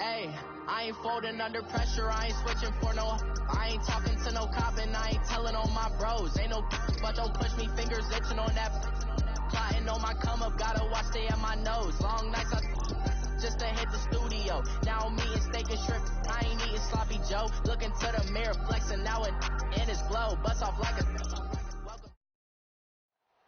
Hey, I ain't folding under pressure, I ain't switching for no. I ain't talking to no cop and I ain't telling on my bros. Ain't no but don't push me, fingers itching on that. Plotting on my come up, gotta watch stay at my nose. Long nights just to hit the studio. Now I'm eating steak and shrimp, I ain't eating sloppy Joe. Looking to the mirror, flexing now and in his glow. Bust off like a...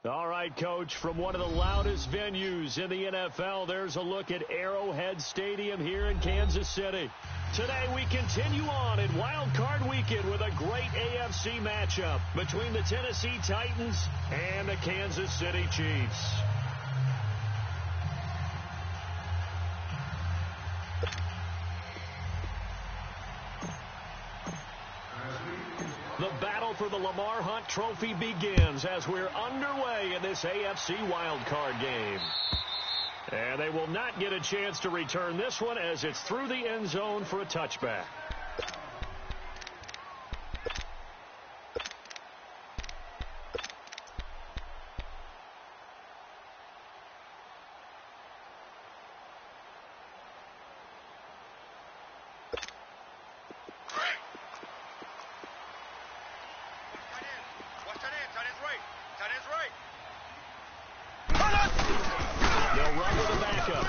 All right, Coach, from one of the loudest venues in the NFL, there's a look at Arrowhead Stadium here in Kansas City. Today we continue on in Wild Card Weekend with a great AFC matchup between the Tennessee Titans and the Kansas City Chiefs. The battle for the Lamar Hunt Trophy begins as we're underway in this AFC wildcard game. And they will not get a chance to return this one as it's through the end zone for a touchback.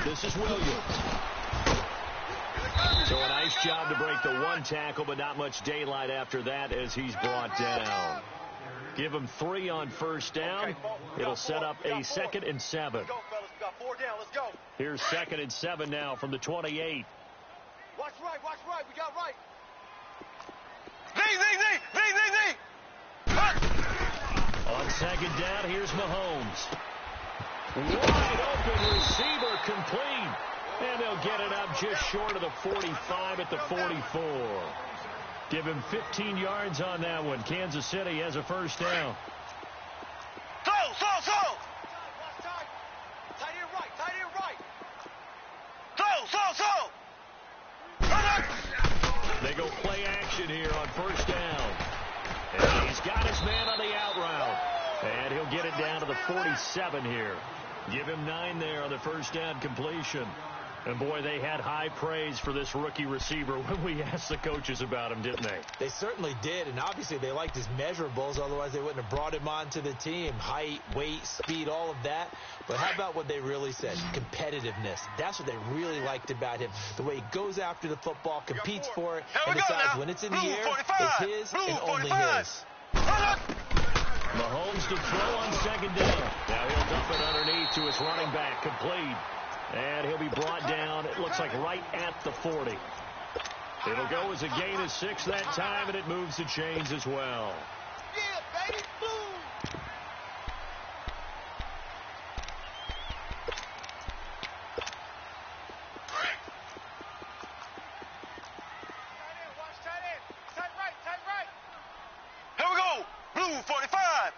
This is Williams. So a nice job to break the one tackle, but not much daylight after that as he's brought down. Give him 3 on first down. It'll set up a 2nd and 7. Here's 2nd and 7 now from the 28. Watch right. We got right. On 2nd down, here's Mahomes. Wide open receiver complete. And they'll get it up just short of the 45 at the 44. Give him 15 yards on that one. Kansas City has a first down. Throw. Tight end right. Throw. They go play action here on first down. And he's got his man on the out route. And he'll get it down to the 47 here. Give him 9 there on the first down completion. And, boy, they had high praise for this rookie receiver when we asked the coaches about him, didn't they? They certainly did, and obviously they liked his measurables. Otherwise, they wouldn't have brought him onto the team. Height, weight, speed, all of that. But how about what they really said? Competitiveness. That's what they really liked about him. The way he goes after the football, competes for it, and decides when it's in the air, it's his and only his. Mahomes to throw on 2nd down. Now he'll dump it underneath to his running back, complete. And he'll be brought down, it looks like right at the 40. It'll go as a gain of 6 that time, and it moves the chains as well. Yeah, baby, boom! Tight right. Here we go! Blue 45!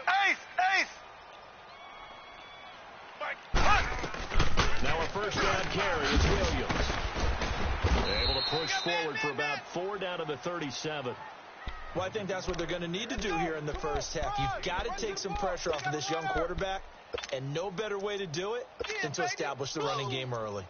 Ace! Now a first down carry is Williams. Able to push forward for about 4 down to the 37. Well, I think that's what they're going to need to do here in the first half. You've got to take some pressure off of this young quarterback, and no better way to do it than to establish the running game early.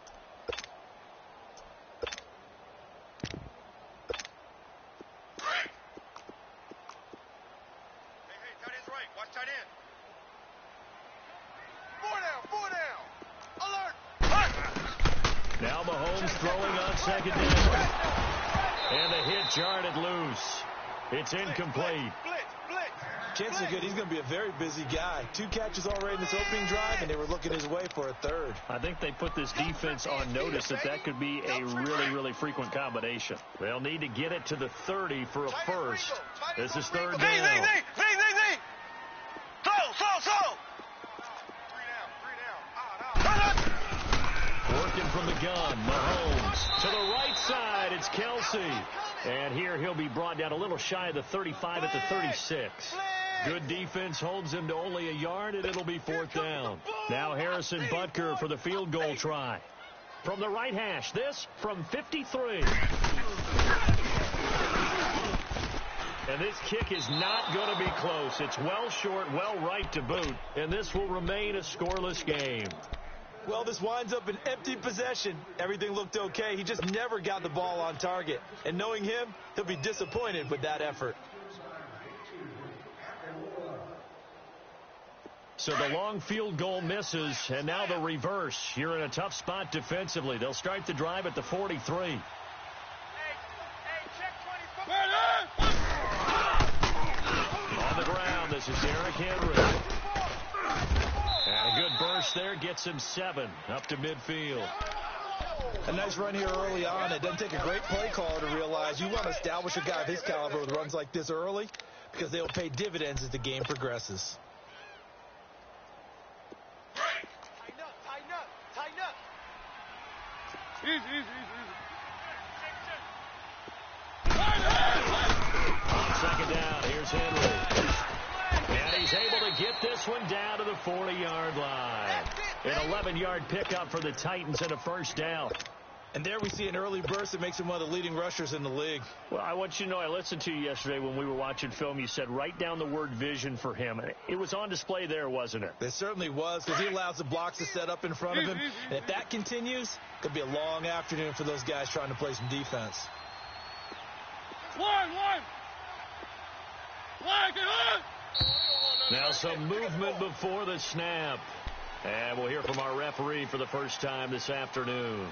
Now Mahomes throwing on 2nd down. And the hit jarred it loose. It's incomplete. Chances are good he's going to be a very busy guy. 2 catches already in this opening drive, and they were looking his way for a 3rd. I think they put this defense on notice that could be a really frequent combination. They'll need to get it to the 30 for a first. This is 3rd down. Throw! Working from the gun, Mahomes. To the right side, it's Kelsey. And here he'll be brought down a little shy of the 35 at the 36. Good defense holds him to only a yard, and it'll be 4th down. Now Harrison Butker for the field goal try. From the right hash, this from 53. And this kick is not going to be close. It's well short, well right to boot, and this will remain a scoreless game. Well, this winds up an empty possession. Everything looked okay. He just never got the ball on target. And knowing him, he'll be disappointed with that effort. So the long field goal misses, and now the reverse. You're in a tough spot defensively. They'll start the drive at the 43. On the ground, this is Derrick Henry. And a good burst there gets him 7 up to midfield. A nice run here early on. It doesn't take a great play caller to realize you want to establish a guy of his caliber with runs like this early because they'll pay dividends as the game progresses. Tighten up. Easy. On second down, here's Henry. And he's able to get this one down to the 40-yard line. An 11-yard pickup for the Titans and a first down. And there we see an early burst that makes him one of the leading rushers in the league. Well, I want you to know, I listened to you yesterday when we were watching film. You said write down the word vision for him. It was on display there, wasn't it? It certainly was, because he allows the blocks to set up in front of him. And if that continues, it could be a long afternoon for those guys trying to play some defense. Now some movement before the snap. And we'll hear from our referee for the first time this afternoon.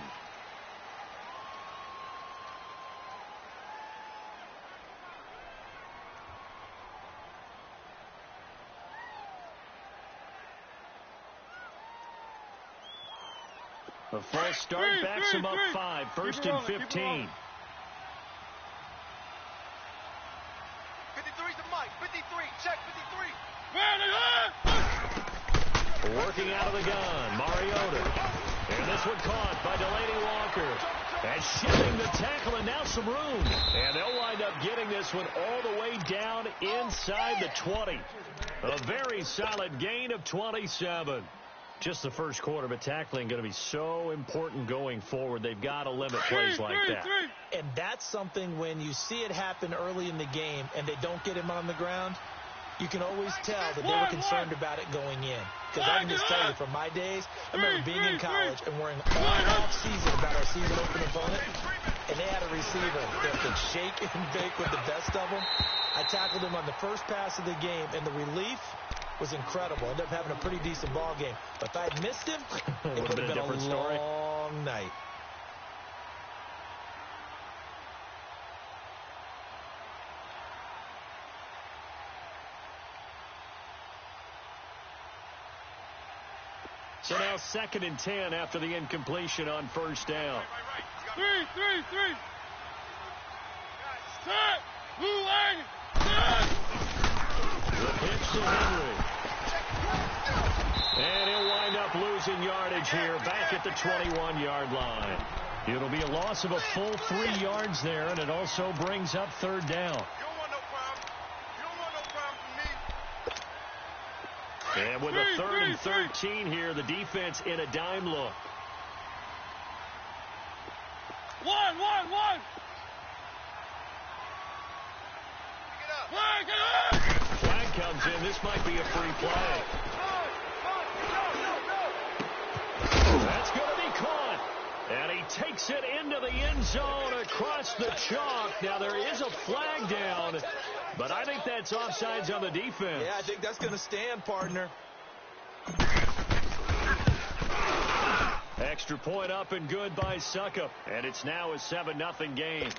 A false start backs him up 5. First and 15. 53's the mic. 53. Check 53. Working out of the gun, Mariota. And this one caught by Delaney Walker. And shifting the tackle, and now some room. And they'll wind up getting this one all the way down inside the 20. A very solid gain of 27. Just the first quarter, but tackling going to be so important going forward. They've got to limit plays like that. And that's something when you see it happen early in the game and they don't get him on the ground, you can always tell that they were concerned about it going in. Because I can just tell you, from my days, I remember being in college and worrying all off season about our season open opponent, and they had a receiver that could shake and bake with the best of them. I tackled him on the first pass of the game, and the relief was incredible. Ended up having a pretty decent ball game. But if I had missed him, it would have been a different story. Long night. So now 2nd and 10 after the incompletion on first down. Three. Set. Blue line. Set. The pitch to Henry. And he'll wind up losing yardage here back at the 21-yard line. It'll be a loss of a full 3 yards there, and it also brings up third down. You don't want no problem. You don't want no problem from me. And with a 3rd and 13 here, the defense in a dime look. One. Pick it up. Flag comes in. This might be a free play. That's going to be caught. And he takes it into the end zone across the chalk. Now, there is a flag down, but I think that's offsides on the defense. Yeah, I think that's going to stand, partner. Extra point up and good by Suckup. And it's now a 7-0 game.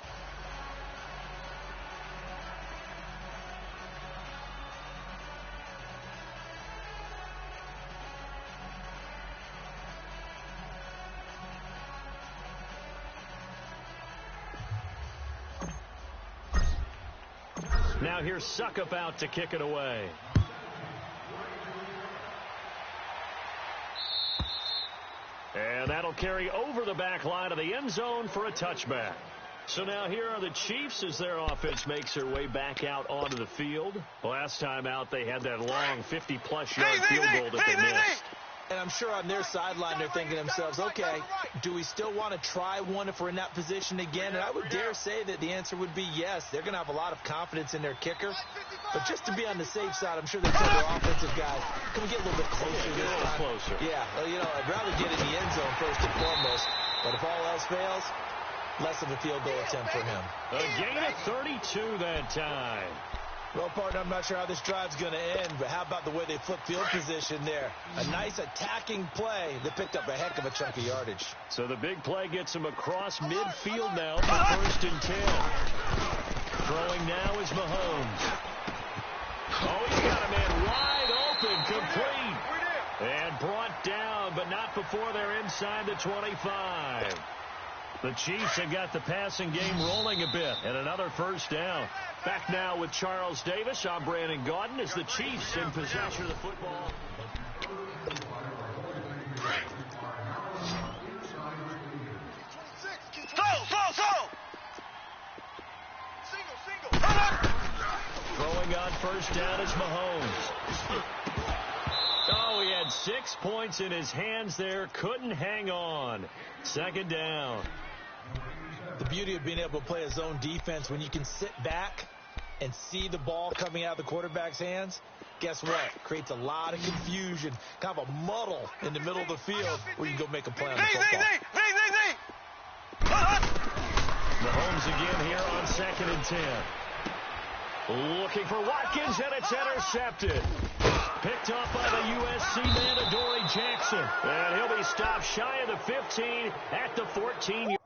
Now here's Suckup out to kick it away. And that'll carry over the back line of the end zone for a touchback. So now here are the Chiefs as their offense makes their way back out onto the field. Last time out, they had that long 50-plus yard field goal that they missed. And I'm sure on their sideline they're thinking to themselves, okay, do we still want to try one if we're in that position again? And I would dare say that the answer would be yes. They're going to have a lot of confidence in their kicker. But just to be on the safe side, I'm sure they tell their offensive guys, can we get a little bit closer this time? Closer. Yeah, well, you know, I'd rather get in the end zone first and foremost. But if all else fails, less of a field goal attempt for him. A gain of 32 that time. Well, partner, I'm not sure how this drive's going to end, but how about the way they flip field position there? A nice attacking play that picked up a heck of a chunk of yardage. So the big play gets him across midfield now for 1st and 10. Throwing now is Mahomes. Oh, he's got a man wide open, complete. And brought down, but not before they're inside the 25. The Chiefs have got the passing game rolling a bit, and another 1st down. Back now with Charles Davis. I'm Brandon Gaudin as the Chiefs in possession of the football. Throwing on 1st down is Mahomes. Oh, he had 6 points in his hands there. Couldn't hang on. 2nd down. The beauty of being able to play a zone defense when you can sit back and see the ball coming out of the quarterback's hands, guess what? Creates a lot of confusion, kind of a muddle in the middle of the field where you can go make a play on the football. Mahomes again here on 2nd and 10. Looking for Watkins, and it's intercepted. Picked off by the USC man, Adoree Jackson. And he'll be stopped shy of the 15 at the 14.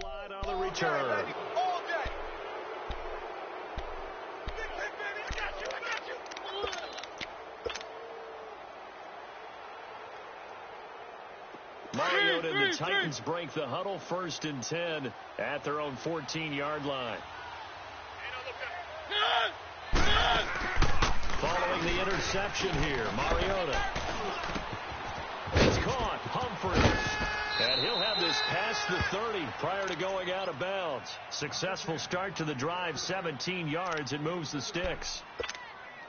Line on the return. Mariota and the Titans break the huddle. 1st and 10 at their own 14-yard line. Following the interception here, Mariota. It's caught. Humphries. And he'll have this past the 30 prior to going out of bounds. Successful start to the drive, 17 yards. It moves the sticks.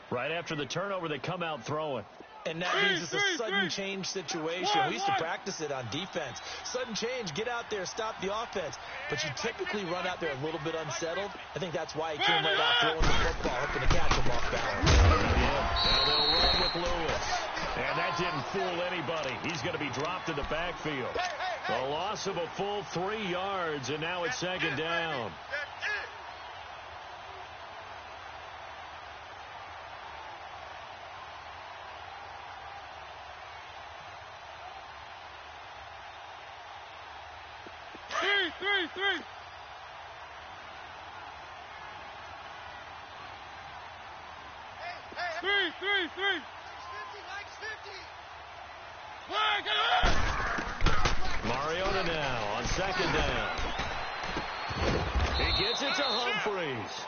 Right after the turnover, they come out throwing. And that means it's a sudden change situation. We used to practice it on defense. Sudden change, get out there, stop the offense. But you typically run out there a little bit unsettled. I think that's why he came right out throwing the football, hoping to catch him off balance. Yeah, now they'll run with Lewis. And that didn't fool anybody. He's going to be dropped in the backfield. A loss of a full 3 yards, and now it's 2nd down. Three. Mariota now on 2nd down. He gets it to Humphries.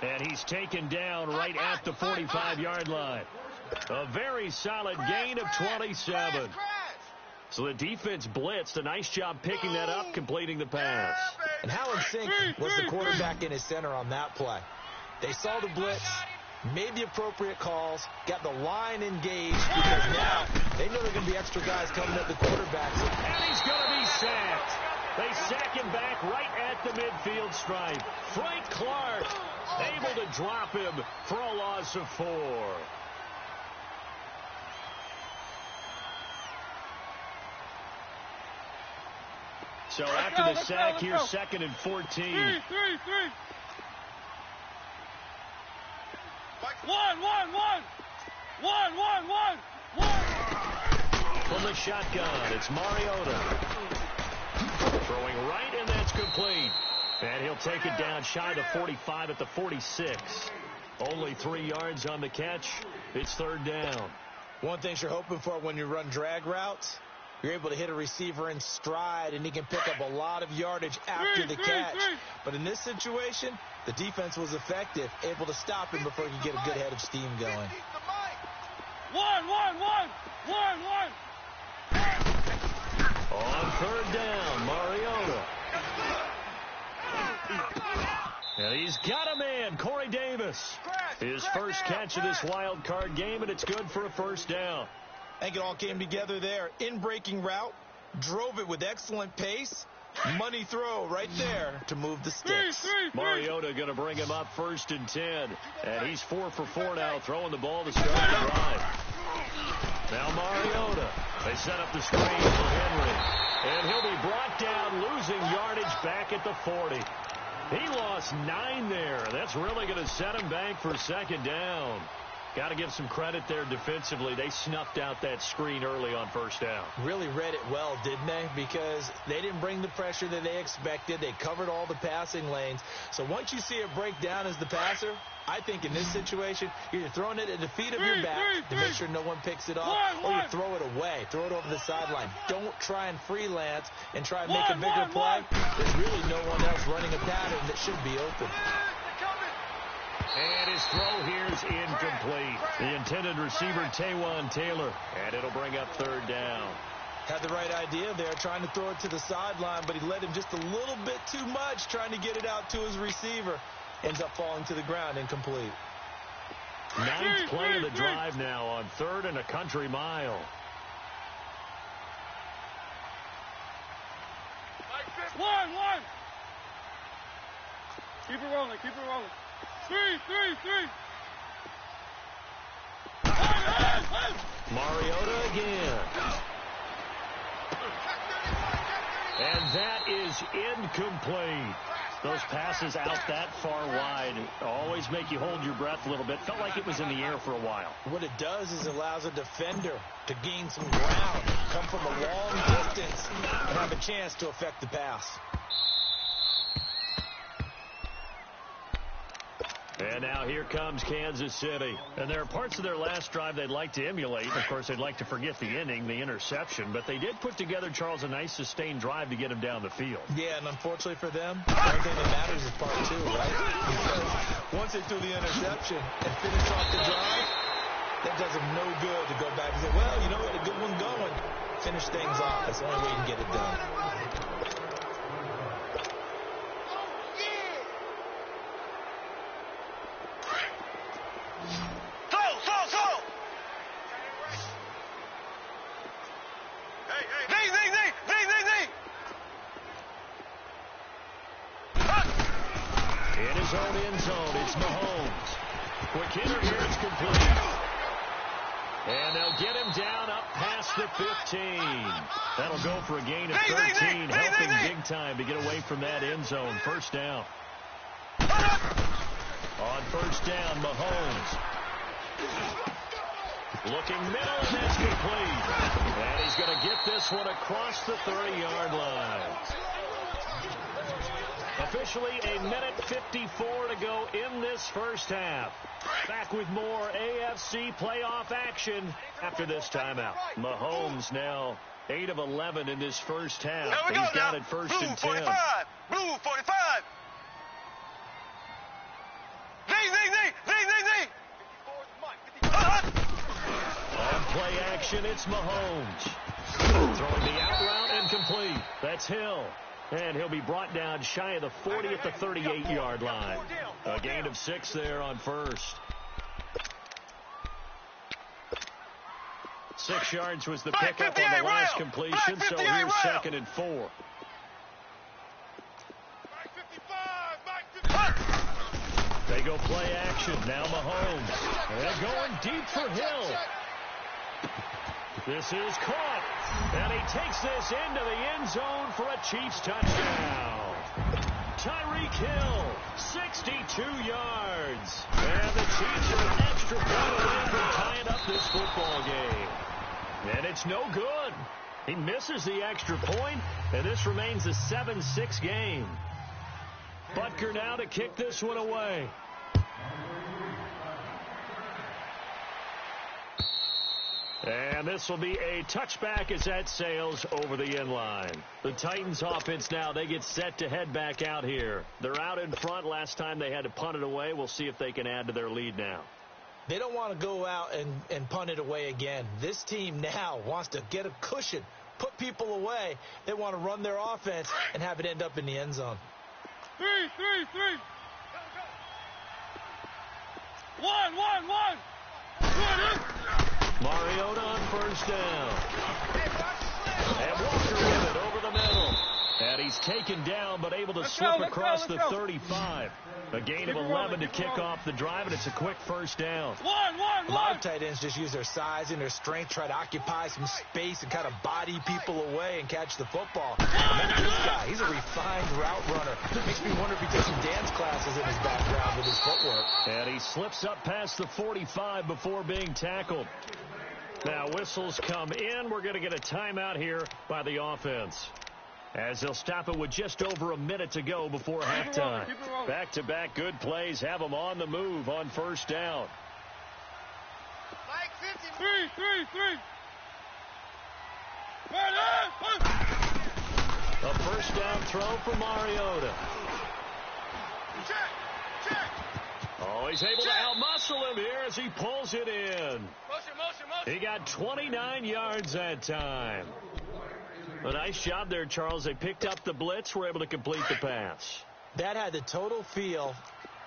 And he's taken down right at the 45-yard line. A very solid gain of 27. So the defense blitzed. A nice job picking that up, completing the pass. And how in sync was the quarterback in his center on that play? They saw the blitz, made the appropriate calls, got the line engaged, because now they know there are going to be extra guys coming at the quarterbacks. And he's going to be sacked. They sack him back right at the midfield stripe. Frank Clark able to drop him for a loss of 4. So after the sack, here's 2nd and 14. Three. One. From the shotgun, it's Mariota. Throwing right, and that's complete. And he'll take it down shy of the 45 at the 46. Only 3 yards on the catch. It's 3rd down. One thing you're hoping for when you run drag routes, you're able to hit a receiver in stride, and he can pick up a lot of yardage after the catch. But in this situation, the defense was effective, able to stop him before he could get a good head of steam going. One. On 3rd down, Mariota. And he's got a man, Corey Davis. His first catch of this wild card game, and it's good for a 1st down. I think it all came together there. In-breaking route, drove it with excellent pace. Money throw right there to move the sticks. Mariota going to bring him up 1st and 10. And he's 4 for 4 now, throwing the ball to start the drive. Now Mariota. They set up the screen for Henry. And he'll be brought down, losing yardage back at the 40. He lost 9 there. That's really going to set him back for 2nd down. Got to give some credit there defensively. They snuffed out that screen early on 1st down. Really read it well, didn't they? Because they didn't bring the pressure that they expected. They covered all the passing lanes. So once you see it break down as the passer, I think in this situation, you're either throwing it at the feet of your back to make sure no one picks it off, or you throw it away. Throw it over the sideline. Don't try and freelance and try and make a bigger play. There's really no one else running a pattern that should be open. And his throw here's incomplete. The intended receiver, Taywan Taylor. And it'll bring up 3rd down. Had the right idea there, trying to throw it to the sideline, but he led him just a little bit too much, trying to get it out to his receiver. Ends up falling to the ground, incomplete. 9th play of the drive now on 3rd and a country mile. One. Keep it rolling. 3. Mariota again. And that is incomplete. Those passes out that far wide always make you hold your breath a little bit. Felt like it was in the air for a while. What it does is it allows a defender to gain some ground, come from a long distance, and have a chance to affect the pass. And now here comes Kansas City. And there are parts of their last drive they'd like to emulate. Of course, they'd like to forget the inning, the interception. But they did put together, Charles, a nice sustained drive to get him down the field. Yeah, and unfortunately for them, the only thing that matters is part 2, right? Because once they threw the interception and finished off the drive, that does them no good to go back and say, well, you know, we had a good one going. Finish things off. That's the only way you can get it done. Zone in zone. It's Mahomes. Quick hitter here. It's complete. And they'll get him down up past the 15. That'll go for a gain of 13, helping big time to get away from that end zone. 1st down. On 1st down, Mahomes. Looking middle, and that's complete. And he's going to get this one across the 30-yard line. Officially a minute 54 to go in this 1st half. Back with more AFC playoff action after this timeout. Mahomes now 8 of 11 in this 1st half. He's got it 1st and 10. Blue 45. On play action, it's Mahomes. Throwing the out route and complete. That's Hill. And he'll be brought down shy of the 40 at the 38-yard line. A gain of 6 there on 1st. 6 yards was the pickup on the last completion, so here's 2nd and 4. They go play action. Now Mahomes. They're going deep for Hill. This is caught. And he takes this into the end zone for a Chiefs touchdown. Tyreek Hill, 62 yards. And the Chiefs are an extra point away from tying up this football game. And it's no good. He misses the extra point, and this remains a 7-6 game. Butker now to kick this one away. And this will be a touchback as that sails over the end line. The Titans offense now, they get set to head back out here. They're out in front. Last time they had to punt it away. We'll see if they can add to their lead now. They don't want to go out and punt it away again. This team now wants to get a cushion, put people away. They want to run their offense and have it end up in the end zone. 3. 1. Mariota on first down. And Walker with it over the middle. And he's taken down, but able to slip across the 35. A gain of 11 to kick off the drive, and it's a quick first down. A lot of tight ends just use their size and their strength, try to occupy some space and kind of body people away and catch the football. And then this guy, he's a refined route runner. Makes me wonder if he took some dance classes in his background with his footwork. And he slips up past the 45 before being tackled. Now whistles come in. We're going to get a timeout here by the offense, as they'll stop it with just over a minute to go before halftime. Back-to-back good plays have them on the move on first down. Like 3. A first down throw for Mariota. Check. Oh, he's able to outmuscle him here as he pulls it in. Motion. He got 29 yards that time. A nice job there, Charles. They picked up the blitz, were able to complete the pass. That had the total feel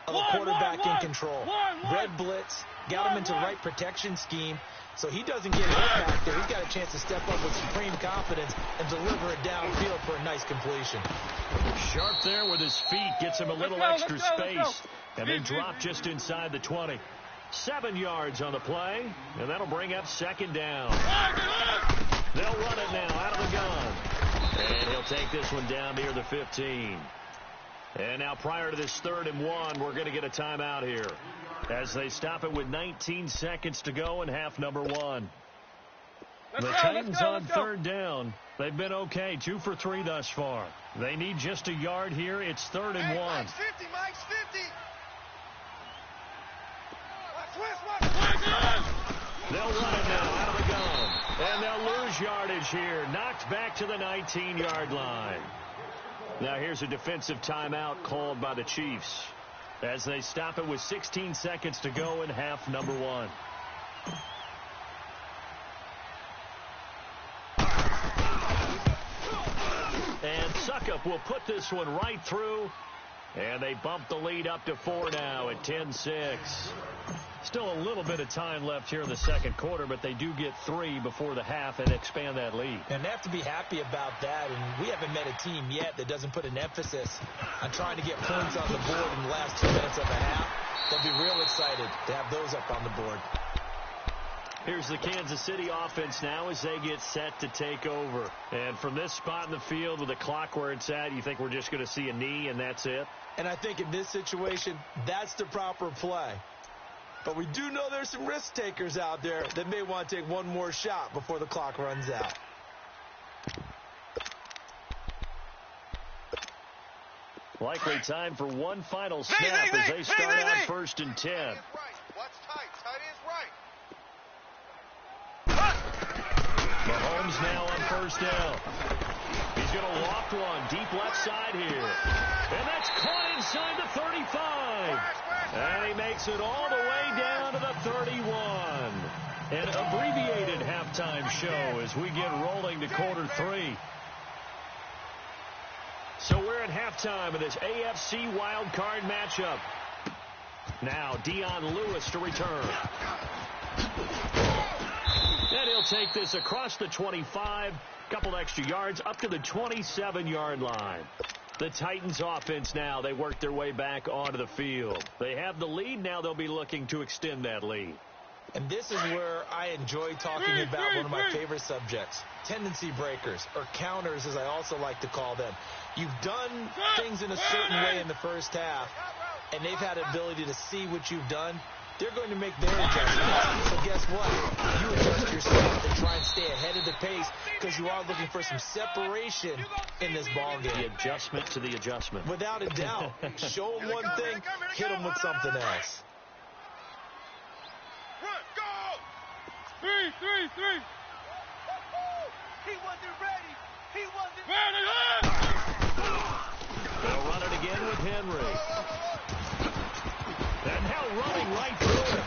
of a quarterback in control. Red blitz, got him into the right protection scheme, so he doesn't get hit back there. He's got a chance to step up with supreme confidence and deliver it downfield for a nice completion. Sharp there with his feet, gets him a little extra space, and they drop just inside the 20. 7 yards on the play, and that'll bring up second down. They'll run it now out of the gun. And he'll take this one down near the 15. And now prior to this 3rd and 1, we're going to get a timeout here, as they stop it with 19 seconds to go in half number 1. The Titans on 3rd down. They've been okay, 2 for 3 thus far. They need just a yard here. It's 3rd and 1. Mike's 50. They'll run it now out of the gun. And they'll lose yardage here. Knocked back to the 19-yard line. Now here's a defensive timeout called by the Chiefs, as they stop it with 16 seconds to go in half number 1. And Suckup will put this one right through. And they bump the lead up to 4 now at 10-6. Still a little bit of time left here in the second quarter, but they do get 3 before the half and expand that lead. And they have to be happy about that, and we haven't met a team yet that doesn't put an emphasis on trying to get points on the board in the last 2 minutes of a half. They'll be real excited to have those up on the board. Here's the Kansas City offense now as they get set to take over. And from this spot in the field with the clock where it's at, you think we're just going to see a knee and that's it? And I think in this situation, that's the proper play. But we do know there's some risk takers out there that may want to take one more shot before the clock runs out. Likely time for one final snap as they start out 1st and 10. Watch tight. Tight ends right. Mahomes now on first down. He's going to loft one deep left side here. And that's caught inside the 35. And he makes it all the way down to the 31. An abbreviated halftime show as we get rolling to quarter 3. So we're at halftime of this AFC wildcard matchup. Now Dion Lewis to return. And he'll take this across the 25, couple extra yards up to the 27-yard line. The Titans offense now, they work their way back onto the field. They have the lead, now they'll be looking to extend that lead. And this is where I enjoy talking about one of my favorite subjects, tendency breakers, or counters as I also like to call them. You've done things in a certain way in the first half, and they've had the ability to see what you've done. They're going to make their adjustments. So guess what? You adjust yourself and try and stay ahead of the pace because you are looking for some separation in this ball game. The adjustment to the adjustment. Without a doubt. Show them one thing, hit them with something else. Run, go! Three. He wasn't ready. He wasn't Ready. They'll run it again with Henry. And now running right through it.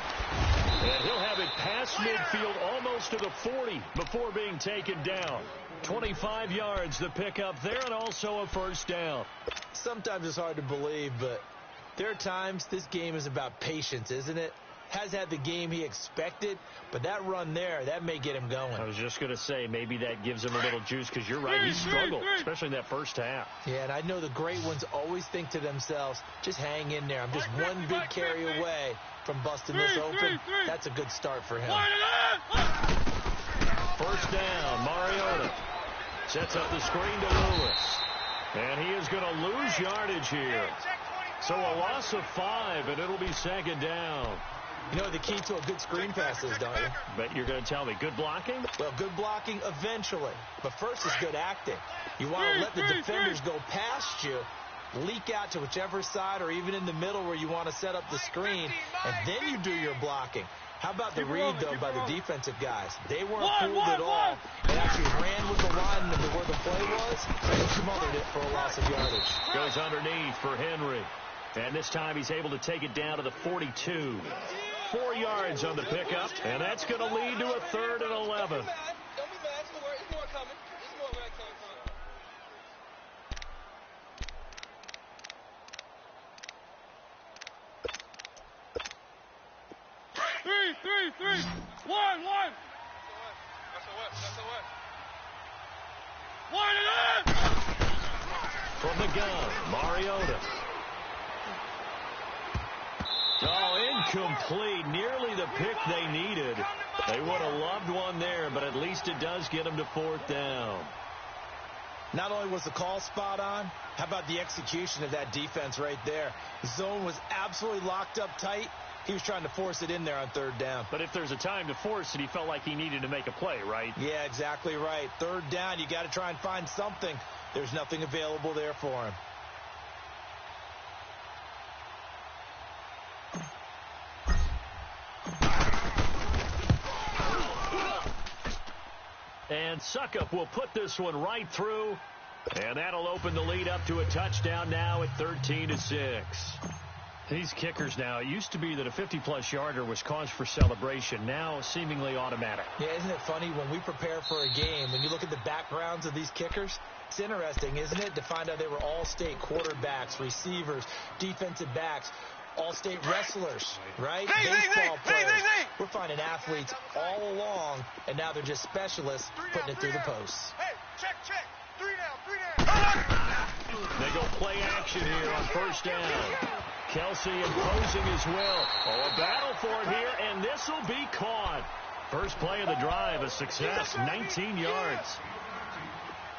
And he'll have it past midfield almost to the 40 before being taken down. 25 yards the pickup there, and also a first down. Sometimes it's hard to believe, but there are times this game is about patience, isn't it? Has had the game he expected, but that run there, that may get him going. I was just going to say, maybe that gives him a little juice, because you're right, he struggled, especially in that first half. Yeah, and I know the great ones always think to themselves, just hang in there. I'm just one big carry away from busting this open. That's a good start for him. First down, Mariota sets up the screen to Lewis. And he is going to lose yardage here. So a loss of 5, and it'll be second down. You know what the key to a good screen pass is, don't you? But you're going to tell me, good blocking? Well, good blocking eventually. But first is good acting. You want to let the defenders go past you, leak out to whichever side or even in the middle where you want to set up the screen, and then you do your blocking. How about the read, though, by the defensive guys? They weren't fooled at all. They actually ran with the line to where the play was and smothered it for a loss of yardage. Goes underneath for Henry. And this time he's able to take it down to the 42. 4 yards on the pickup, and that's going to lead to a 3rd and 11. Don't be mad. It's more coming. It's more where it's coming from. Three. One. That's a what? One and in! From the gun, Mariota. Oh, incomplete. Nearly the pick they needed. They would have loved one there, but at least it does get them to 4th down. Not only was the call spot on, how about the execution of that defense right there? The zone was absolutely locked up tight. He was trying to force it in there on 3rd down. But if there's a time to force it, he felt like he needed to make a play, right? Yeah, exactly right. 3rd down, you got to try and find something. There's nothing available there for him. And Suckup will put this one right through. And that'll open the lead up to a touchdown now at 13-6. These kickers now, it used to be that a 50-plus yarder was cause for celebration. Now seemingly automatic. Yeah, isn't it funny when we prepare for a game, when you look at the backgrounds of these kickers, it's interesting, isn't it, to find out they were all-state quarterbacks, receivers, defensive backs, all-state wrestlers, right? Baseball players. We're finding athletes all along, and now they're just specialists putting it through the posts. Hey, check. 3 down. They go play action here on 1st down. Kelsey imposing his will. Oh, a battle for it here, and this will be caught. First play of the drive, a success, 19 yards.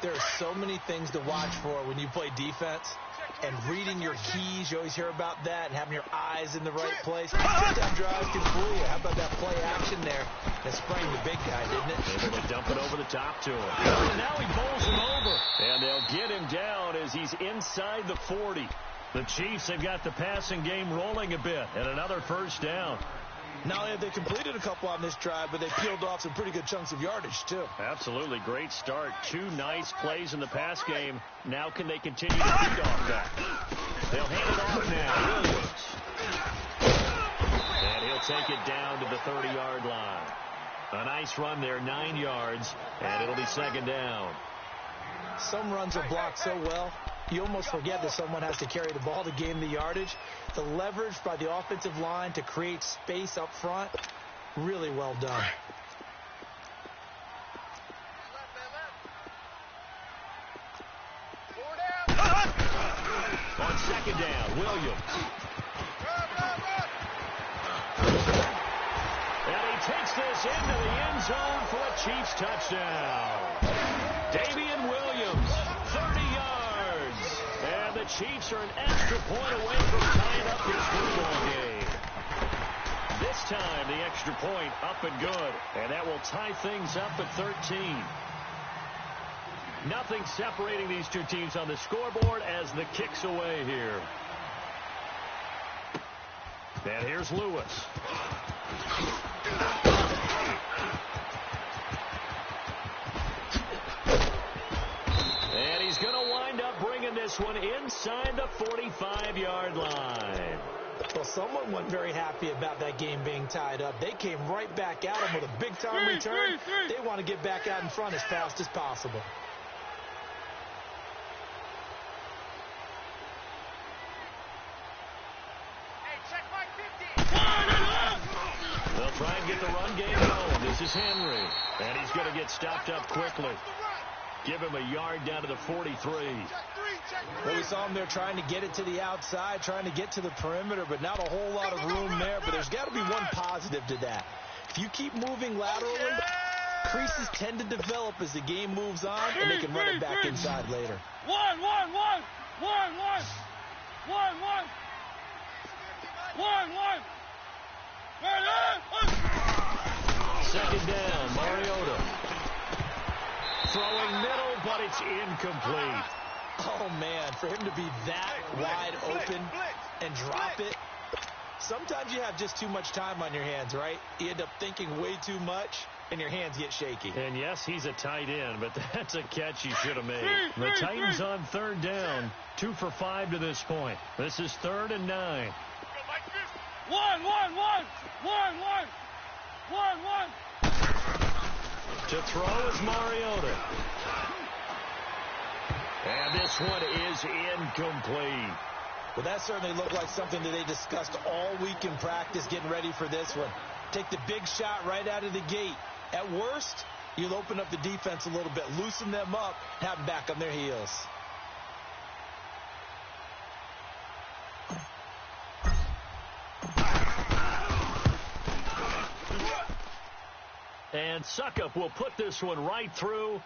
There are so many things to watch for when you play defense. And reading your keys, you always hear about that, and having your eyes in the right place. Sometimes drives can fool you. How about that play action there? That sprang the big guy, didn't it? Able to dump it over the top to him. And now he bowls him over. And they'll get him down as he's inside the 40. The Chiefs have got the passing game rolling a bit, and another 1st down. Not only have they completed a couple on this drive, but they peeled off some pretty good chunks of yardage, too. Absolutely. Great start. 2 nice plays in the pass game. Now can they continue to feed off that? They'll hand it off now. Williams. And he'll take it down to the 30-yard line. A nice run there, 9 yards, and it'll be 2nd down. Some runs are blocked so well, you almost forget that someone has to carry the ball to gain the yardage. The leverage by the offensive line to create space up front, really well done. On 2nd down, Williams. And he Takes this into the end zone for a Chiefs touchdown. Damian Williams, 30 yards. And the Chiefs are an extra point away from tying up this football game. This time, the extra point up and good. And that will tie things up at 13. Nothing separating these two teams on the scoreboard as the kick's away here. And here's Lewis. And he's going to wind up bringing this one inside the 45-yard line. Well, someone wasn't very happy about that game being tied up. They came right back at him with a big-time return. They want to get back out in front as fast as possible. They'll try and get the run game going. This is Henry. And he's going to get stopped up quickly. Give him a yard down to the 43. Well, we saw him there trying to get it to the outside, trying to get to the perimeter, but not a whole lot of room there. But there's got to be one positive to that. If you keep moving laterally, creases tend to develop as the game moves on, and they can run it back inside later. One. Second down, Mariota. Throwing middle, but it's incomplete. Oh, man, for him to be that wide open and drop it. Sometimes you have just too much time on your hands, right? You end up thinking way too much, and your hands get shaky. And yes, he's a tight end, but that's a catch he should have made. The Titans on third down, 2 for 5 to this point. This is 3rd and 9. One. To throw is Mariota. And this one is incomplete. Well, that certainly looked like something that they discussed all week in practice getting ready for this one. Take the big shot right out of the gate. At worst, you'll open up the defense a little bit, loosen them up, have them back on their heels. And Suckup will put this one right through.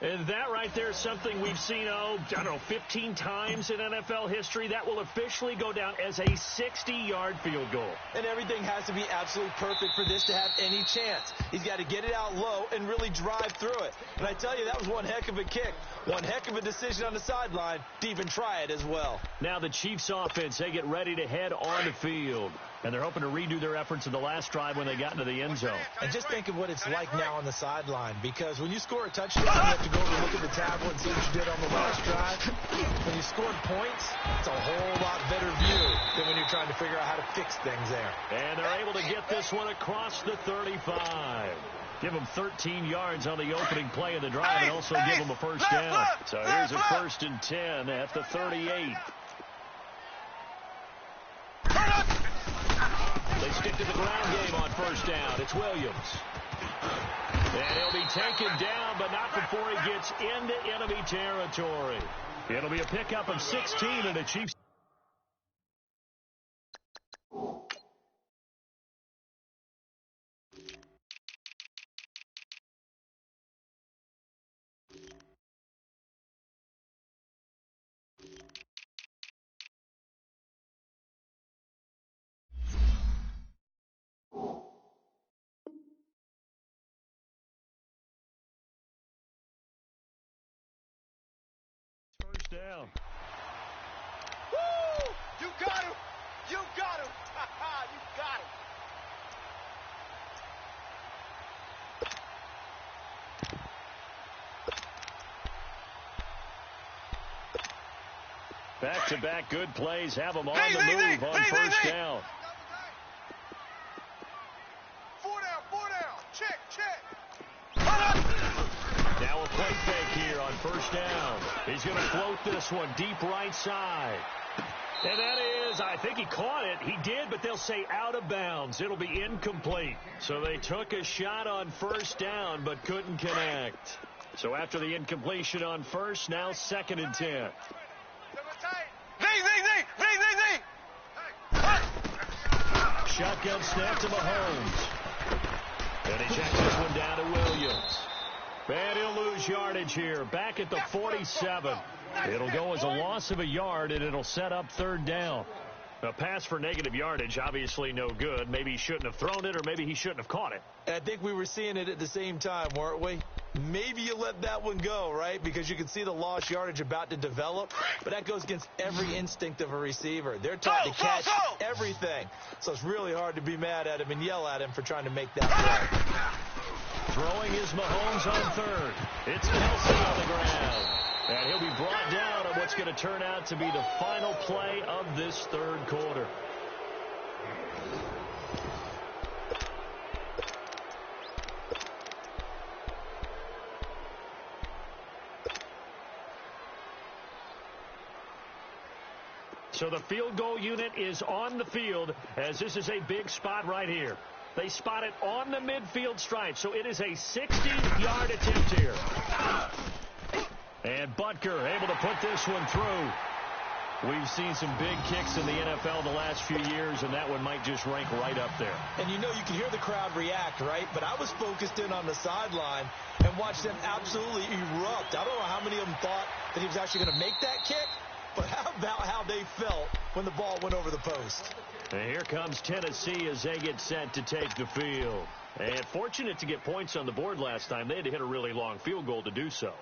And that right there is something we've seen, 15 times in NFL history. That will officially go down as a 60-yard field goal. And everything has to be absolutely perfect for this to have any chance. He's got to get it out low and really drive through it. And I tell you, that was one heck of a kick. One heck of a decision on the sideline to even try it as well. Now the Chiefs offense, they get ready to head on the field. And they're hoping to redo their efforts in the last drive when they got into the end zone. And just think of what it's like now on the sideline. Because when you score a touchdown, you have to go over and look at the tablet and see what you did on the last drive. When you scored points, it's a whole lot better view than when you're trying to figure out how to fix things there. And they're able to get this one across the 35. Give them 13 yards on the opening play of the drive and also give them a first down. So here's a 1st and 10 at the 38. They stick to the ground game on first down. It's Williams. And he'll be taken down, but not before he gets into enemy territory. It'll be a pickup of 16 and the Chiefs. First down. Woo! You got him! You got him! You got him! Back-to-back good plays have them on the move on first down. 4 down. Check. Now a play fake here on first down. He's going to float this one deep right side. And that is, I think he caught it. He did, but they'll say out of bounds. It'll be incomplete. So they took a shot on first down, but couldn't connect. So after the incompletion on first, now 2nd and 10. Shotgun snap to Mahomes. And he'll lose yardage here, back at the 47. It'll go as a loss of a yard, and it'll set up third down. A pass for negative yardage, obviously no good. Maybe he shouldn't have thrown it, or maybe he shouldn't have caught it. And I think we were seeing it at the same time, weren't we? Maybe you let that one go, right? Because you can see the lost yardage about to develop. But that goes against every instinct of a receiver. They're taught to catch everything. So it's really hard to be mad at him and yell at him for trying to make that play. Throwing is Mahomes on third. It's Kelsey on the ground. And he'll be brought down on what's going to turn out to be the final play of this third quarter. So the field goal unit is on the field, as this is a big spot right here. They spot it on the midfield stripe, so it is a 60-yard attempt here. And Butker able to put this one through. We've seen some big kicks in the NFL the last few years, and that one might just rank right up there. And you know, you can hear the crowd react, right? But I was focused in on the sideline and watched them absolutely erupt. I don't know how many of them thought that he was actually going to make that kick, but how about how they felt when the ball went over the post? And here comes Tennessee as they get set to take the field. And fortunate to get points on the board last time. They had to hit a really long field goal to do so.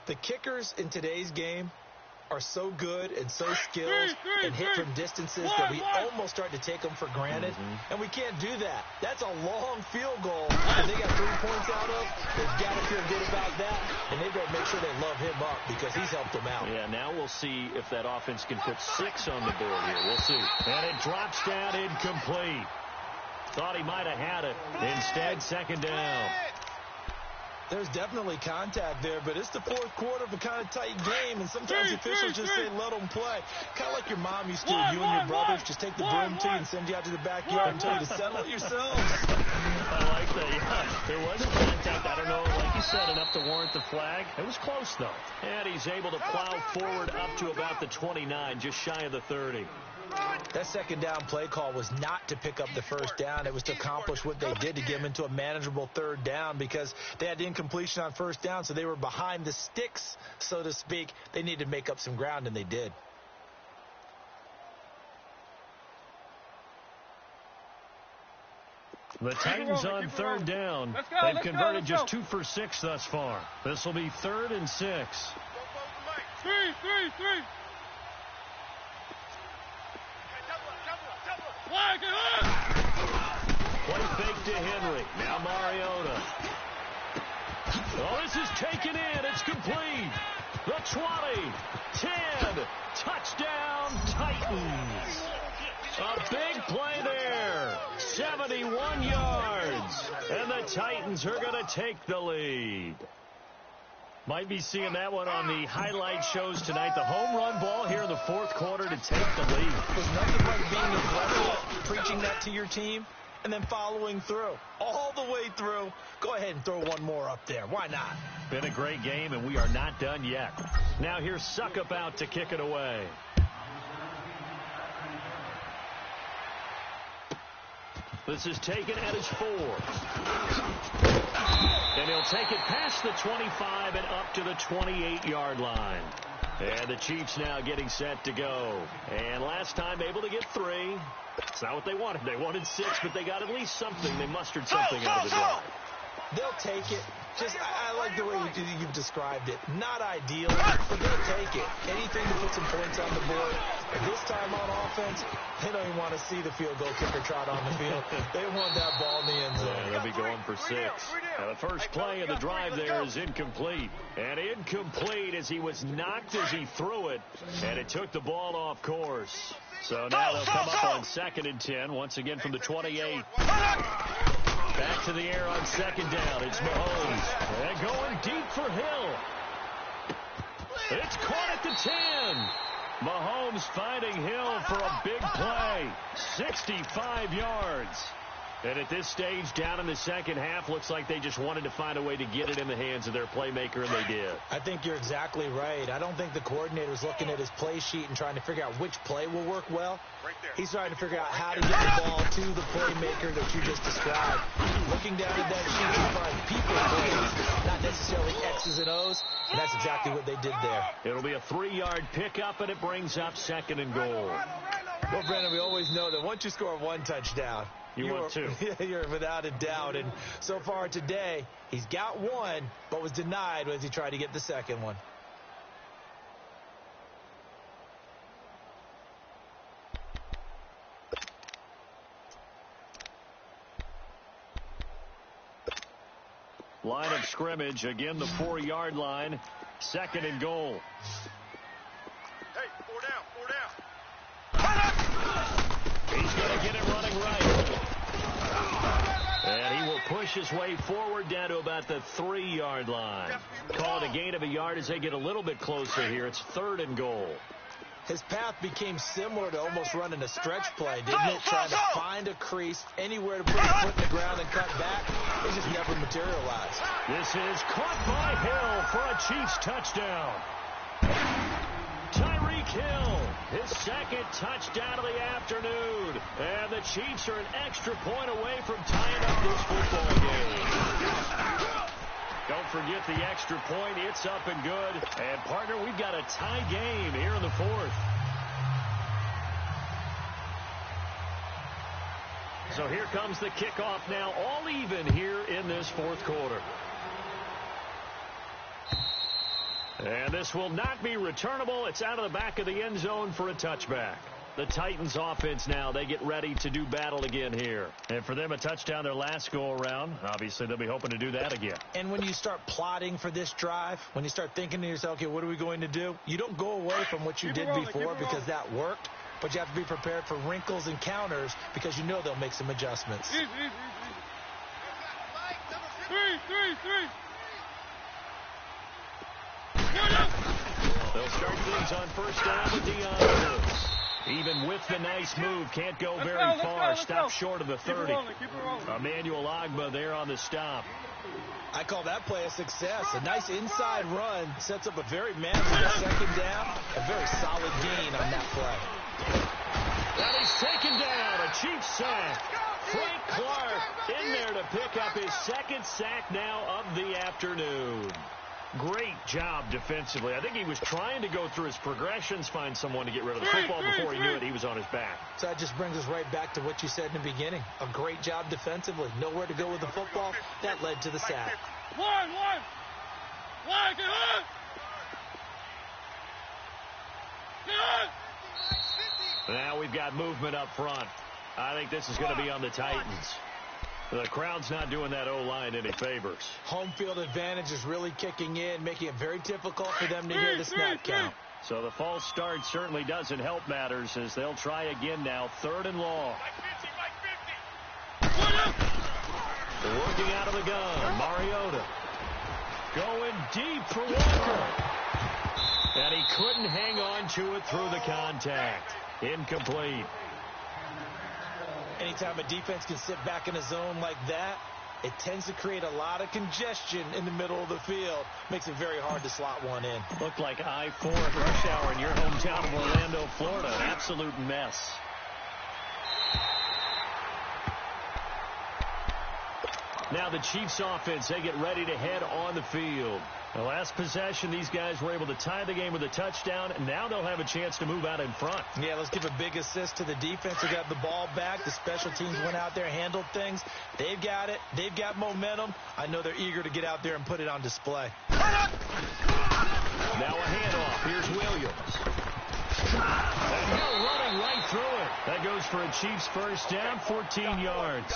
The kickers in today's game are so good and so skilled and hit from distances that we almost start to take them for granted. And we can't do that. That's a long field goal that they got 3 points out of. They've got to feel good about that, and they've got to make sure they love him up because he's helped them out. Yeah, now we'll see if that offense can put 6 on the board here. We'll see. And it drops down incomplete. Thought he might have had it. Instead, second down. There's definitely contact there, but it's the fourth quarter of a kind of tight game, and sometimes officials just say, let them play. Kind of like your mom used to, you and your brothers just take the broom to you and send you out to the backyard and tell you to settle it yourselves. I like that, yeah. There was contact, I don't know, like you said, enough to warrant the flag. It was close, though. And he's able to plow forward up to about the 29, just shy of the 30. That second down play call was not to pick up the first down. It was to accomplish what they did to get them into a manageable third down because they had incompletion on first down, so they were behind the sticks, so to speak. They needed to make up some ground, and they did. The Titans on third down. They've converted just 2 for 6 thus far. This will be 3rd and 6. Three. Play fake to Henry. Now Mariota. Oh, this is taken in. It's complete. The 20, 10, touchdown Titans. A big play there. 71 yards. And the Titans are going to take the lead. Might be seeing that one on the highlight shows tonight. The home run ball here in the fourth quarter to take the lead. There's nothing like being aggressive, preaching that to your team, and then following through. All the way through. Go ahead and throw one more up there. Why not? Been a great game, and we are not done yet. Now here's Suckup out to kick it away. This is taken at his 4. And he'll take it past the 25 and up to the 28-yard line. And the Chiefs now getting set to go. And last time able to get 3. It's not what they wanted. They wanted 6, but they got at least something. They mustered something out of the drive. They'll take it. I like the way you've described it. Not ideal, but they'll take it. Anything to put some points on the board. But this time on offense, they don't even want to see the field goal kicker trot on the field. They want that ball in the end zone. Yeah, they'll be going for 6. Now the first play of the drive there is incomplete. And incomplete as he was knocked as he threw it. And it took the ball off course. So now they'll come up on 2nd and 10, once again from the 28. Back to the air on 2nd down. It's Mahomes. And going deep for Hill. It's caught at the 10. Mahomes finding Hill for a big play. 65 yards. And at this stage, down in the second half, looks like they just wanted to find a way to get it in the hands of their playmaker, and they did. I think you're exactly right. I don't think the coordinator's looking at his play sheet and trying to figure out which play will work well. He's trying to figure out how to get the ball to the playmaker that you just described. Looking down at that sheet, you find people plays, not necessarily and O's, and that's exactly what they did there. It'll be a 3-yard pickup, and it brings up 2nd and goal. Well, Brandon, we always know that once you score 1 touchdown, want 2. You're without a doubt. And so far today, he's got 1, but was denied as he tried to get the 2nd one. Line of scrimmage, again the 4-yard line, 2nd and goal. Hey, 4 down. He's going to get it running right. And he will push his way forward down to about the 3-yard line. Call it a gain of a yard as they get a little bit closer here. It's 3rd and goal. His path became similar to almost running a stretch play, didn't it? Trying to find a crease, anywhere to put his foot in the ground and cut back. It just never materialized. This is caught by Hill for a Chiefs touchdown. Tyreek Hill, his 2nd touchdown of the afternoon. And the Chiefs are an extra point away from tying up this football game. Don't forget the extra point. It's up and good. And, partner, we've got a tie game here in the 4th. So here comes the kickoff now, all even here in this 4th quarter. And this will not be returnable. It's out of the back of the end zone for a touchback. The Titans offense now, they get ready to do battle again here. And for them, a touchdown their last go-around. Obviously, they'll be hoping to do that again. And when you start plotting for this drive, when you start thinking to yourself, okay, what are we going to do? You don't go away from what you did before because that worked, but you have to be prepared for wrinkles and counters because you know they'll make some adjustments. They'll start things on 1st down with D1EGO. Even with the nice move, can't go very far. Stop short of the 30. Emmanuel Ogbah there on the stop. I call that play a success. A nice inside run sets up a very manageable 2nd down. A very solid gain on that play. And he's taken down. A Chiefs sack. Frank Clark in there to pick up his 2nd sack now of the afternoon. Great job defensively. I think he was trying to go through his progressions, find someone to get rid of the football. Before he knew it, he was on his back. So that just brings us right back to what you said in the beginning. A great job defensively. Nowhere to go with the football. That led to the sack. One, get hurt! Now we've got movement up front. I think this is going to be on the Titans. The crowd's not doing that O-line any favors. Home field advantage is really kicking in, making it very difficult for them to hear the snap count. So the false start certainly doesn't help matters as they'll try again now. 3rd and long. Working out of the gun, Mariota. Going deep for Walker. And he couldn't hang on to it through the contact. Incomplete. Anytime a defense can sit back in a zone like that, it tends to create a lot of congestion in the middle of the field. Makes it very hard to slot one in. Looked like I-4 at rush hour in your hometown of Orlando, Florida. An absolute mess. Now the Chiefs offense, they get ready to head on the field. The last possession, these guys were able to tie the game with a touchdown, and now they'll have a chance to move out in front. Yeah, let's give a big assist to the defense who got the ball back. The special teams went out there, handled things. They've got it. They've got momentum. I know they're eager to get out there and put it on display. Now a handoff. Here's Williams. And Hill running right through it. That goes for a Chiefs 1st down, 14 yards.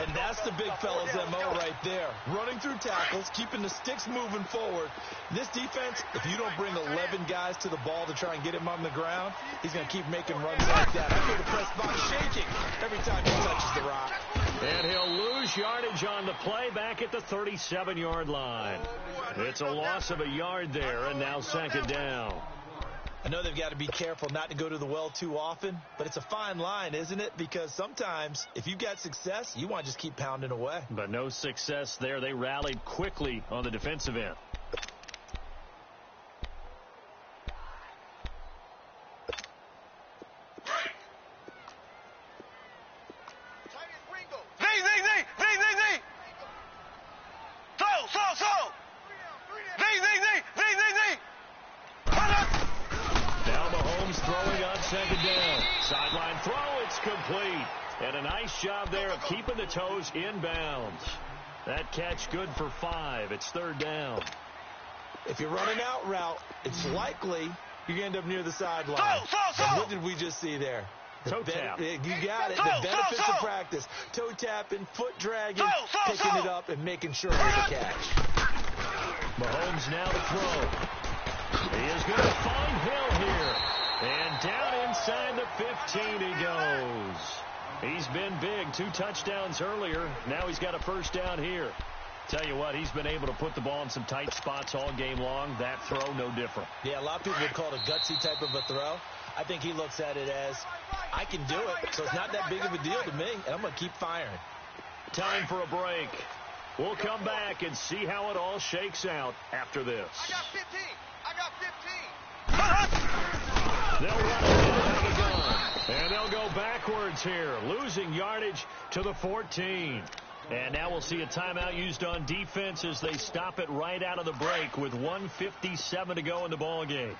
And that's the big fella's MO right there. Running through tackles, keeping the sticks moving forward. This defense, if you don't bring 11 guys to the ball to try and get him on the ground, he's going to keep making runs like that. I feel the press box shaking every time he touches the rock. And he'll lose yardage on the play back at the 37-yard line. It's a loss of a yard there, and now 2nd down. I know they've got to be careful not to go to the well too often, but it's a fine line, isn't it? Because sometimes, if you've got success, you want to just keep pounding away. But no success there. They rallied quickly on the defensive end. Z! Slow! complete. And a nice job there of keeping the toes inbounds. That catch good for 5. It's 3rd down. If you're running out route, it's likely you're going to end up near the sideline. And what did we just see there? Toe tap. You got it. The benefits of practice. Toe tapping, foot dragging, picking it up, and making sure there's a catch. Mahomes now to throw. He is going to find Hill here. And down inside the 15 he goes. He's been big. 2 touchdowns earlier. Now he's got a 1st down here. Tell you what, he's been able to put the ball in some tight spots all game long. That throw, no different. Yeah, a lot of people would call it a gutsy type of a throw. I think he looks at it as, I can do it, so it's not that big of a deal to me, and I'm going to keep firing. Time for a break. We'll come back and see how it all shakes out after this. I got 15. They'll run it out of the gun, and they'll go backwards here, losing yardage to the 14. And now we'll see a timeout used on defense as they stop it right out of the break with 1:57 to go in the ball game.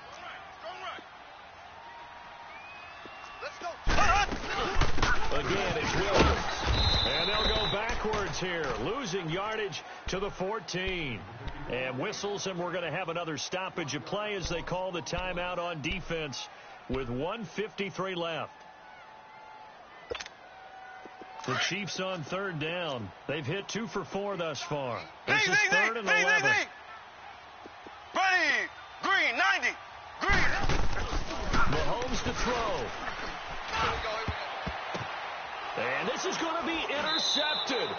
Again, it's Williams. And they'll go backwards here, losing yardage to the 14. And whistles, and we're going to have another stoppage of play as they call the timeout on defense with 1:53 left. The Chiefs on 3rd down. They've hit 2 for 4 thus far. This is 3rd and 11. Ready, green, 90, green. Mahomes to throw. And this is going to be intercepted.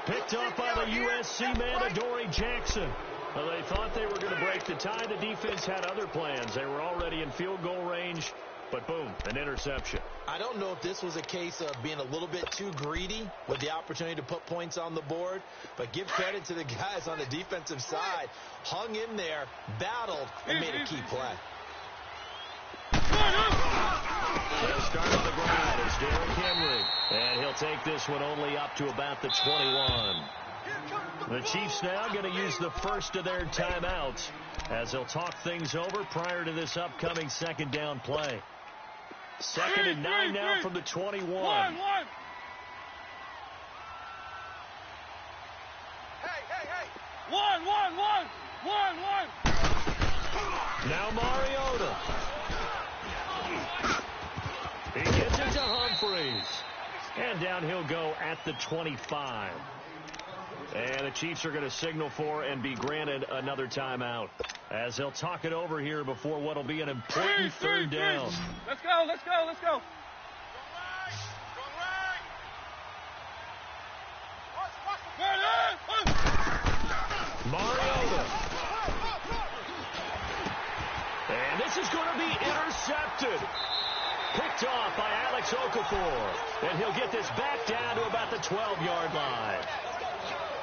Picked off by the USC man, Adoree Jackson. Well, they thought they were going to break the tie. The defense had other plans. They were already in field goal range. But boom, an interception. I don't know if this was a case of being a little bit too greedy with the opportunity to put points on the board, but give credit to the guys on the defensive side. Hung in there, battled, and made a key play. They'll start on the ground. It's Derrick Henry. And he'll take this one only up to about the 21. The Chiefs now going to use the first of their timeouts as they'll talk things over prior to this upcoming 2nd down play. 2nd and 9 now from the 21. Hey. One. Now Mariota. He gets it to Humphreys. And down he'll go at the 25. And the Chiefs are going to signal for and be granted another timeout as they'll talk it over here before what will be an important 3rd down. Let's go. Mariota. And this is going to be intercepted. Picked off by Alex Okafor. And he'll get this back down to about the 12-yard line.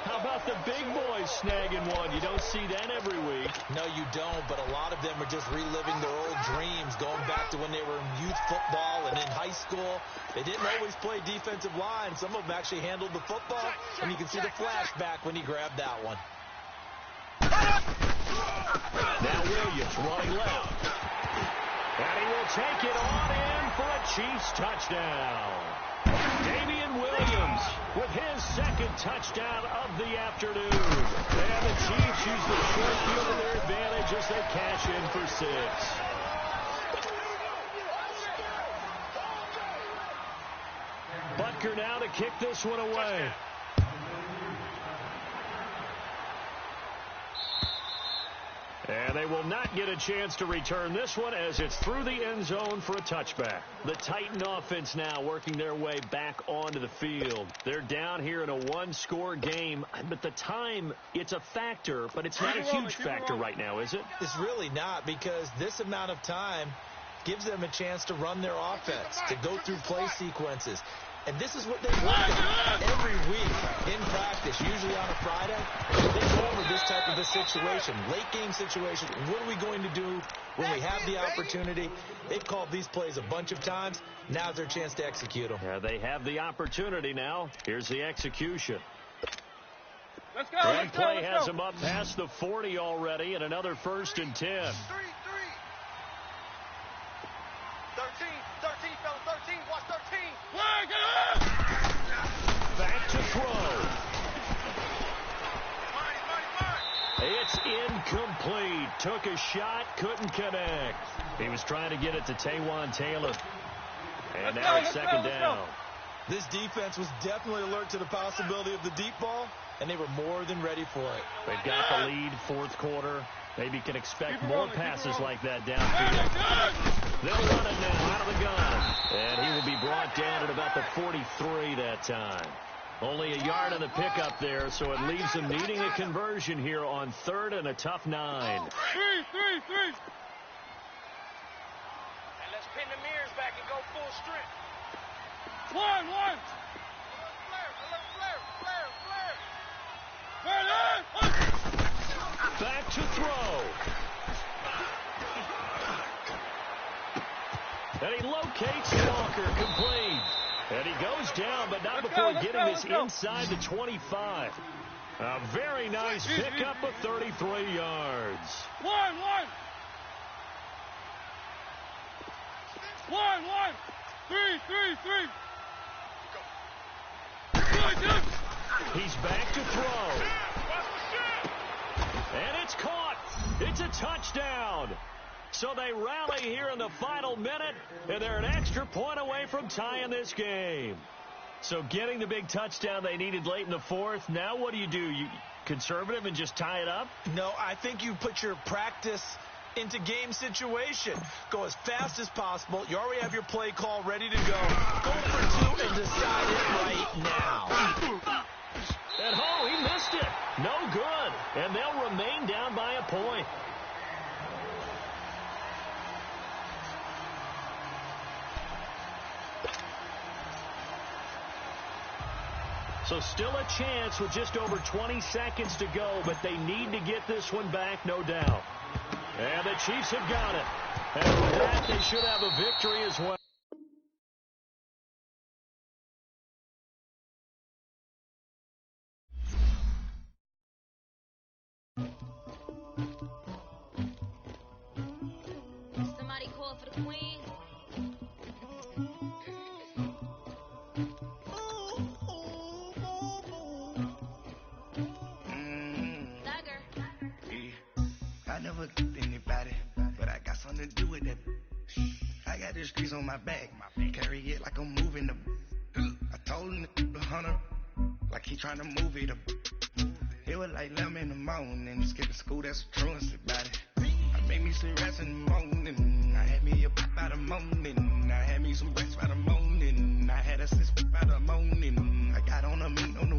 How about the big boys snagging one? You don't see that every week. No, you don't, but a lot of them are just reliving their old dreams, going back to when they were in youth football and in high school. They didn't always play defensive line. Some of them actually handled the football, and you can see the flashback when he grabbed that one. Now Williams running left. And he will take it on in for a Chiefs touchdown. Damian Williams with his 2nd touchdown of the afternoon. And the Chiefs use the short field to their advantage as they cash in for 6. Butker now to kick this one away. And they will not get a chance to return this one as it's through the end zone for a touchback. The Titan offense now working their way back onto the field. They're down here in a 1-score game, but the time, it's a factor, but it's not a huge factor right now, is it? It's really not, because this amount of time gives them a chance to run their offense, to go through play sequences. And this is what they work on every week in practice, usually on a Friday. They go over this type of a situation, late game situation. What are we going to do when we have the opportunity? They've called these plays a bunch of times. Now's their chance to execute them. Yeah, they have the opportunity now. Here's the execution. Let's go. That play has them up past the 40 already, and another 1st and 10. 13, fellas, 13. Watch 13. It's incomplete. Took a shot, couldn't connect. He was trying to get it to Taywan Taylor. And now it's second down. This defense was definitely alert to the possibility of the deep ball, and they were more than ready for it. They've got the lead, fourth quarter. Maybe can expect more passes like that downfield. They'll run it now out of the gun. And he will be brought down at about the 43 that time. Only a yard on the pickup there, so it leaves them needing a conversion here on third and a tough 9. And let's pin the mirrors back and go full strength. One. Back to throw. And he locates Walker, complete. And he goes down, but not before getting this inside the 25. A very nice pickup of 33 yards. One. 3. He's back to throw. And it's caught. It's a touchdown. So they rally here in the final minute, and they're an extra point away from tying this game. So getting the big touchdown they needed late in the fourth. Now what do? You conservative and just tie it up? No, I think you put your practice into game situation. Go as fast as possible. You already have your play call ready to go. Go for 2 and decide it right now. And he missed it. No good. And they'll remain down by a point. So still a chance with just over 20 seconds to go, but they need to get this one back, no doubt. And the Chiefs have got it. And with that, they should have a victory as well. Somebody call for the queen. I never anybody, but I got something to do with that. I got the streets on my back, carry it like I'm moving the. I told him the hunter, like he trying to move it up. It was like 11 in the morning, skipping school, that's a truancy about it. I made me some rest in the morning, I had me a pop by the morning, I had me some breaks by the morning, I had a six by the morning, I got on a meat on the